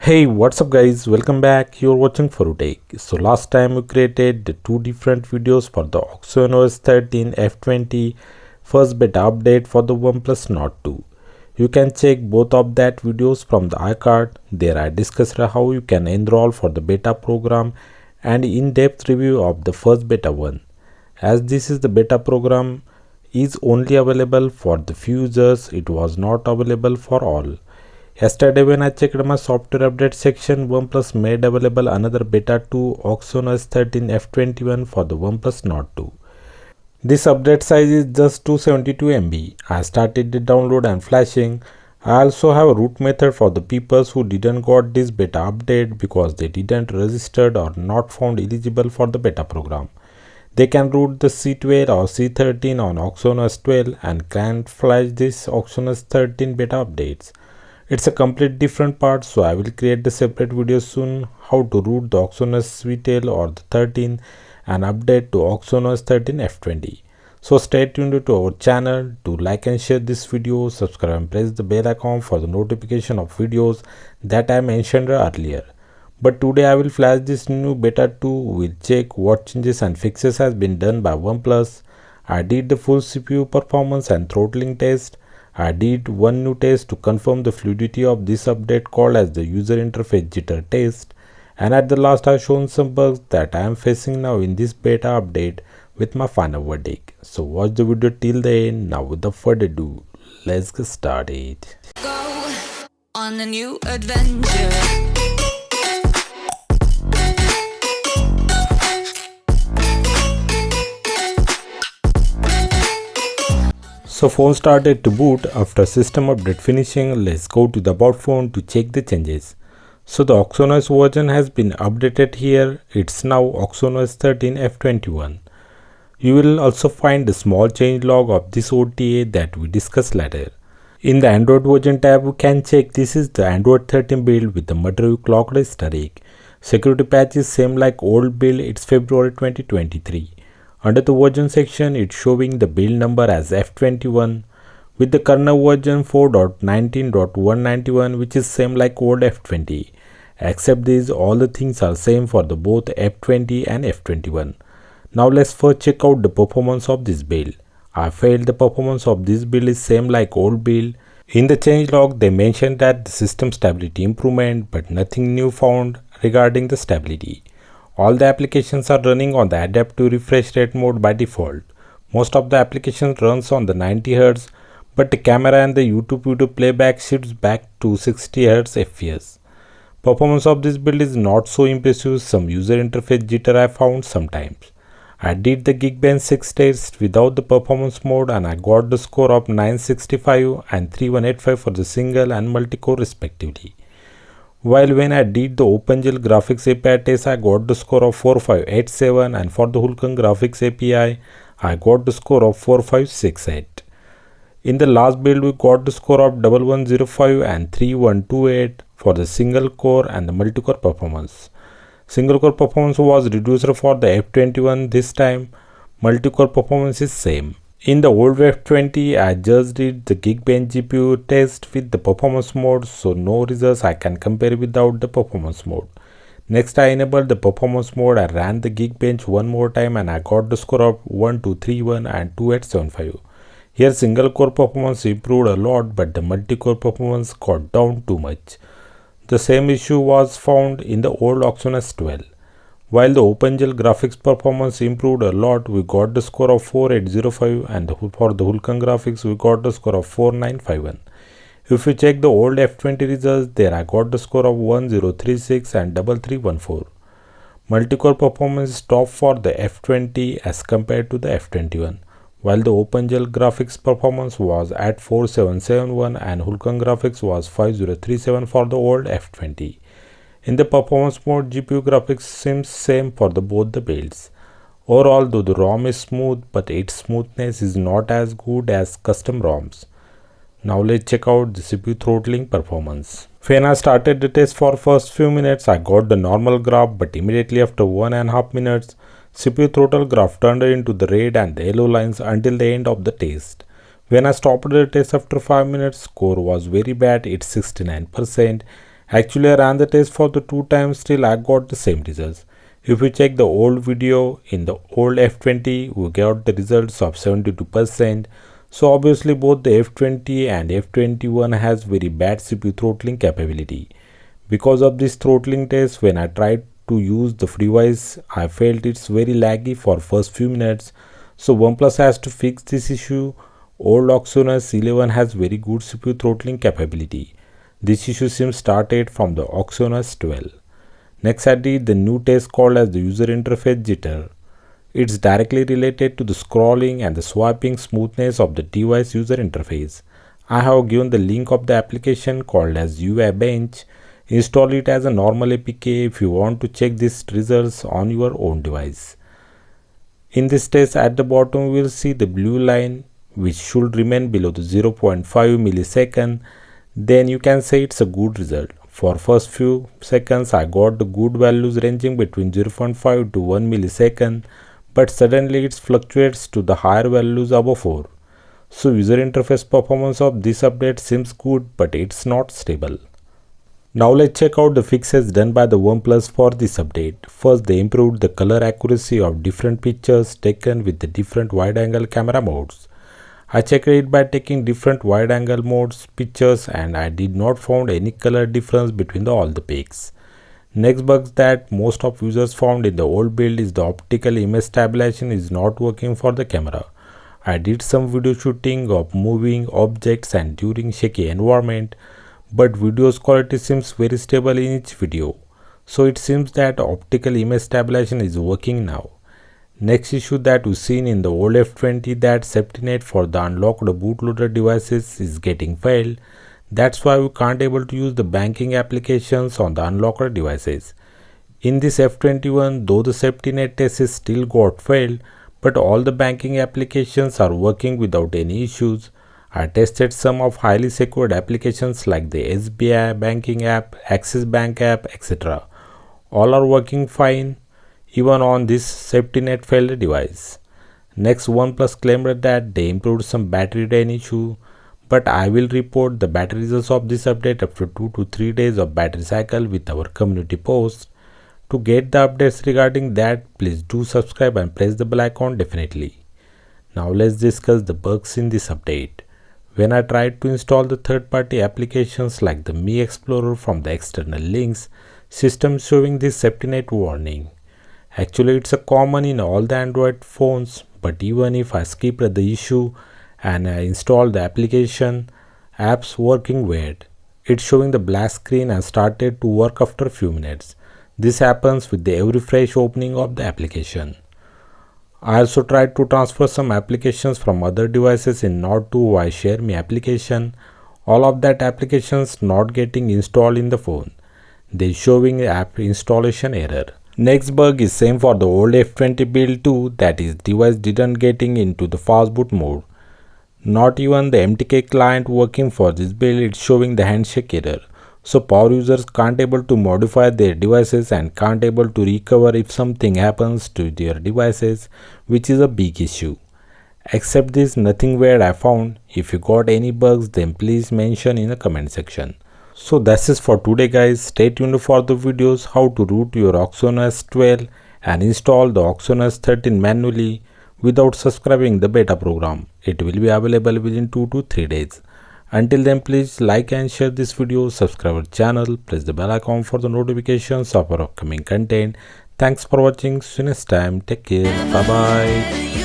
Hey, what's up guys, welcome back. You're watching Forutech. So last time we created the two different videos for the OS 13 F20 first beta update for the OnePlus Nord 2. You can check both of that videos from the icard. There I discussed how you can enroll for the beta program and in-depth review of the first beta one. As this is the beta program is only available for the few users, it was not available for all. Yesterday when I checked my software update section, OnePlus made available another beta 2 OS 13 F21 for the OnePlus Nord 2. This update size is just 272 MB. I started the download and flashing. I also have a root method for the people who didn't got this beta update because they didn't registered or not found eligible for the beta program. They can root the C12 or C13 on OS 12 and can flash this OS 13 beta updates. It's a complete different part, so I will create the separate video soon how to root the OS V12 or the 13 and update to OS 13 F20. So stay tuned to our channel, to like and share this video, subscribe and press the bell icon for the notification of videos that I mentioned earlier. But today I will flash this new beta 2, we'll check what changes and fixes has been done by OnePlus. I did the full CPU performance and throttling test. I did one new test to confirm the fluidity of this update called as the user interface jitter test, and at the last I shown some bugs that I am facing now in this beta update with my final verdict. So watch the video till the end. Now without further ado, let's get started. Go on a new adventure. So phone started to boot. After system update finishing, let's go to the about phone to check the changes. So the OS version has been updated here. It's now OS 13 F21. You will also find the small change log of this OTA that we discuss later. In the Android version tab, we can check this is the Android 13 build with the Mother clocked Easter egg. Security patch is same like old build, it's February 2023. Under the version section, it's showing the build number as F21 with the kernel version 4.19.191, which is same like old F20. Except these, all the things are same for the both F20 and F21. Now let's first check out the performance of this build. I felt the performance of this build is same like old build. In the change log, they mentioned that the system stability improvement, but nothing new found regarding the stability. All the applications are running on the adaptive refresh rate mode by default. Most of the applications runs on the 90 Hz, but the camera and the YouTube video playback shifts back to 60 Hz FPS. Performance of this build is not so impressive. Some user interface jitter I found sometimes. I did the Geekbench 6 test without the performance mode and I got the score of 965 and 3185 for the single and multi-core respectively. While when I did the OpenGL graphics API test, I got the score of 4587 and for the Hulkan graphics API, I got the score of 4568. In the last build, we got the score of 1105 and 3128 for the single core and the multi-core performance. Single core performance was reduced for the F21 this time, multi-core performance is same. In the old F20, I just did the Geekbench GPU test with the performance mode, so no results I can compare without the performance mode. Next, I enabled the performance mode. I ran the Geekbench one more time and I got the score of 1231 and 2875. Here single core performance improved a lot, but the multi-core performance got down too much. The same issue was found in the old OS 12. While the OpenGL graphics performance improved a lot, we got the score of 4805 and for the Hulkan graphics we got the score of 4951. If you check the old F20 results, there I got the score of 1036 and 3314. Multi-core performance is top for the F20 as compared to the F21, while the OpenGL graphics performance was at 4771 and Hulkan graphics was 5037 for the old F20. In the performance mode, GPU graphics seems same for both the builds. Overall, though the ROM is smooth, but its smoothness is not as good as custom ROMs. Now let's check out the CPU throttling performance. When I started the test for first few minutes, I got the normal graph, but immediately after 1.5 minutes, CPU throttle graph turned into the red and the yellow lines until the end of the test. When I stopped the test after 5 minutes, score was very bad, it's 69%. Actually, I ran the test for the 2 times, still I got the same results. If we check the old video, in the old F20 we got the results of 72%. So obviously both the F20 and F21 has very bad CPU throttling capability. Because of this throttling test, when I tried to use the FreeWise, I felt it's very laggy for first few minutes. So OnePlus has to fix this issue. Old Exynos 11 has very good CPU throttling capability. This issue seems started from the Exynos 12. Next I did the new test called as the user interface jitter. It's directly related to the scrolling and the swiping smoothness of the device user interface. I have given the link of the application called as UI Bench. Install it as a normal APK if you want to check these results on your own device. In this test, at the bottom we will see the blue line which should remain below the 0.5 millisecond. Then you can say it's a good result. For first few seconds I got the good values ranging between 0.5 to 1 millisecond, but suddenly it fluctuates to the higher values above 4. So user interface performance of this update seems good, but it's not stable. Now let's check out the fixes done by the OnePlus for this update. First, they improved the color accuracy of different pictures taken with the different wide angle camera modes. I checked it by taking different wide angle modes pictures and I did not found any color difference between all the pics. Next bug that most of users found in the old build is the optical image stabilization is not working for the camera. I did some video shooting of moving objects and during shaky environment, but video's quality seems very stable in each video. So it seems that optical image stabilization is working now. Next issue that we seen in the old F20 that safety net for the unlocked bootloader devices is getting failed. That's why we can't able to use the banking applications on the unlocked devices. In this F21, though the safety net test is still got failed, but all the banking applications are working without any issues. I tested some of highly secured applications like the SBI banking app, Axis Bank app, etc. All are working fine even on this safety net failed device. Next, OnePlus claimed that they improved some battery drain issue, but I will report the battery results of this update after 2 to 3 days of battery cycle with our community post. To get the updates regarding that, please do subscribe and press the bell icon definitely. Now let's discuss the bugs in this update. When I tried to install the third-party applications like the Mi Explorer from the external links, system showing this safety net warning. Actually, it's a common in all the Android phones, but even if I skipped the issue and I installed the application, apps working weird. It's showing the black screen and started to work after a few minutes. This happens with the every fresh opening of the application. I also tried to transfer some applications from other devices in Nord to I Share Me application. All of that applications not getting installed in the phone. They showing app installation error. Next bug is same for the old F20 build too, that is device didn't getting into the fastboot mode. Not even the MTK client working for this build, it's showing the handshake error. So power users can't able to modify their devices and can't able to recover if something happens to their devices, which is a big issue. Except this, nothing weird I found. If you got any bugs, then please mention in the comment section. So that's it for today guys. Stay tuned for the videos how to root your Exynos 12 and install the Exynos 13 manually without subscribing the beta program. It will be available within 2 to 3 days. Until then, please like and share this video, subscribe our channel, press the bell icon for the notifications of our upcoming content. Thanks for watching. See you next time. Take care. Bye bye.